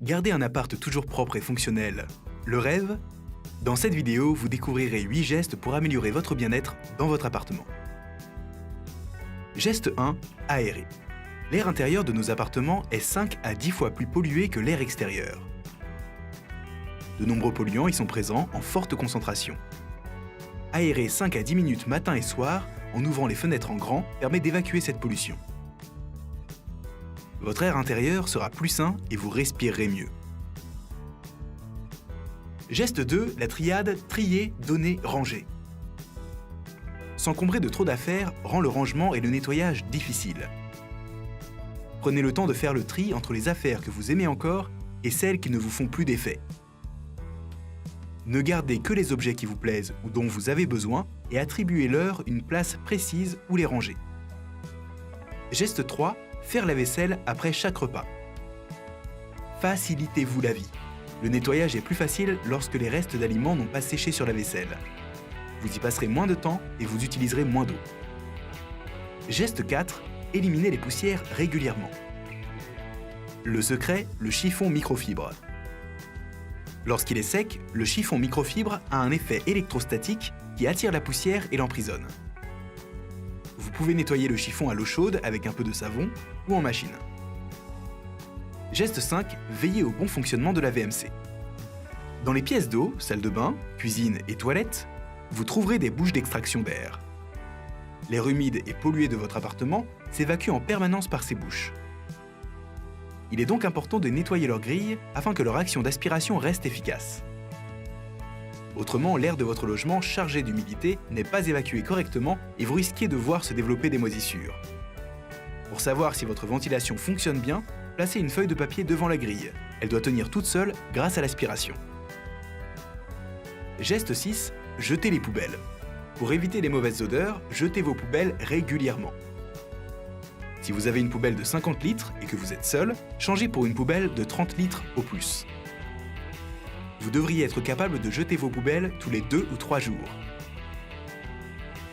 Garder un appart toujours propre et fonctionnel, le rêve? Dans cette vidéo, vous découvrirez 8 gestes pour améliorer votre bien-être dans votre appartement. Geste 1. Aérer. L'air intérieur de nos appartements est 5 à 10 fois plus pollué que l'air extérieur. De nombreux polluants y sont présents en forte concentration. Aérer 5 à 10 minutes matin et soir, en ouvrant les fenêtres en grand, permet d'évacuer cette pollution. Votre air intérieur sera plus sain et vous respirerez mieux. Geste 2, la triade trier, donner, ranger. S'encombrer de trop d'affaires rend le rangement et le nettoyage difficiles. Prenez le temps de faire le tri entre les affaires que vous aimez encore et celles qui ne vous font plus d'effet. Ne gardez que les objets qui vous plaisent ou dont vous avez besoin et attribuez-leur une place précise où les ranger. Geste 3, faire la vaisselle après chaque repas. Facilitez-vous la vie. Le nettoyage est plus facile lorsque les restes d'aliments n'ont pas séché sur la vaisselle. Vous y passerez moins de temps et vous utiliserez moins d'eau. Geste 4, éliminez les poussières régulièrement. Le secret, le chiffon microfibre. Lorsqu'il est sec, le chiffon microfibre a un effet électrostatique qui attire la poussière et l'emprisonne. Vous pouvez nettoyer le chiffon à l'eau chaude avec un peu de savon ou en machine. Geste 5, veillez au bon fonctionnement de la VMC. Dans les pièces d'eau, salle de bain, cuisine et toilettes, vous trouverez des bouches d'extraction d'air. L'air humide et pollué de votre appartement s'évacue en permanence par ces bouches. Il est donc important de nettoyer leurs grilles afin que leur action d'aspiration reste efficace. Autrement, l'air de votre logement chargé d'humidité n'est pas évacué correctement et vous risquez de voir se développer des moisissures. Pour savoir si votre ventilation fonctionne bien, placez une feuille de papier devant la grille. Elle doit tenir toute seule grâce à l'aspiration. Geste 6. Jetez les poubelles. Pour éviter les mauvaises odeurs, jetez vos poubelles régulièrement. Si vous avez une poubelle de 50 litres et que vous êtes seul, changez pour une poubelle de 30 litres au plus. Vous devriez être capable de jeter vos poubelles tous les 2 ou 3 jours.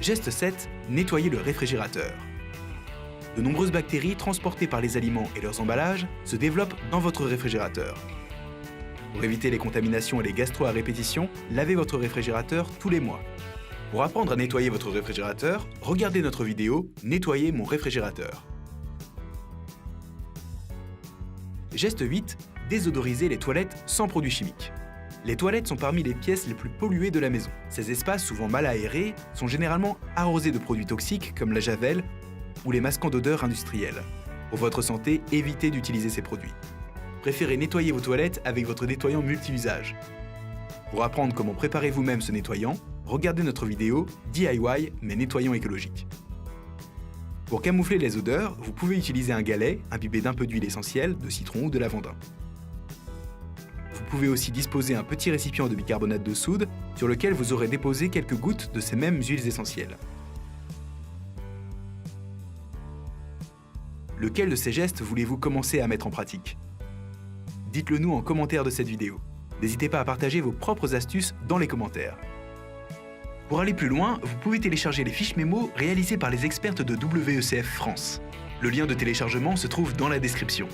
Geste 7. Nettoyez le réfrigérateur. De nombreuses bactéries transportées par les aliments et leurs emballages se développent dans votre réfrigérateur. Pour éviter les contaminations et les gastro à répétition, lavez votre réfrigérateur tous les mois. Pour apprendre à nettoyer votre réfrigérateur, regardez notre vidéo « Nettoyer mon réfrigérateur ». Geste 8. Désodoriser les toilettes sans produits chimiques. Les toilettes sont parmi les pièces les plus polluées de la maison. Ces espaces, souvent mal aérés, sont généralement arrosés de produits toxiques comme la javel ou les masquants d'odeur industriels. Pour votre santé, évitez d'utiliser ces produits. Préférez nettoyer vos toilettes avec votre nettoyant multi-usage. Pour apprendre comment préparer vous-même ce nettoyant, regardez notre vidéo DIY mais nettoyant écologique. Pour camoufler les odeurs, vous pouvez utiliser un galet imbibé d'un peu d'huile essentielle, de citron ou de lavandin. Vous pouvez aussi disposer un petit récipient de bicarbonate de soude sur lequel vous aurez déposé quelques gouttes de ces mêmes huiles essentielles. Lequel de ces gestes voulez-vous commencer à mettre en pratique? Dites-le nous en commentaire de cette vidéo. N'hésitez pas à partager vos propres astuces dans les commentaires. Pour aller plus loin, vous pouvez télécharger les fiches mémo réalisées par les expertes de WECF France. Le lien de téléchargement se trouve dans la description.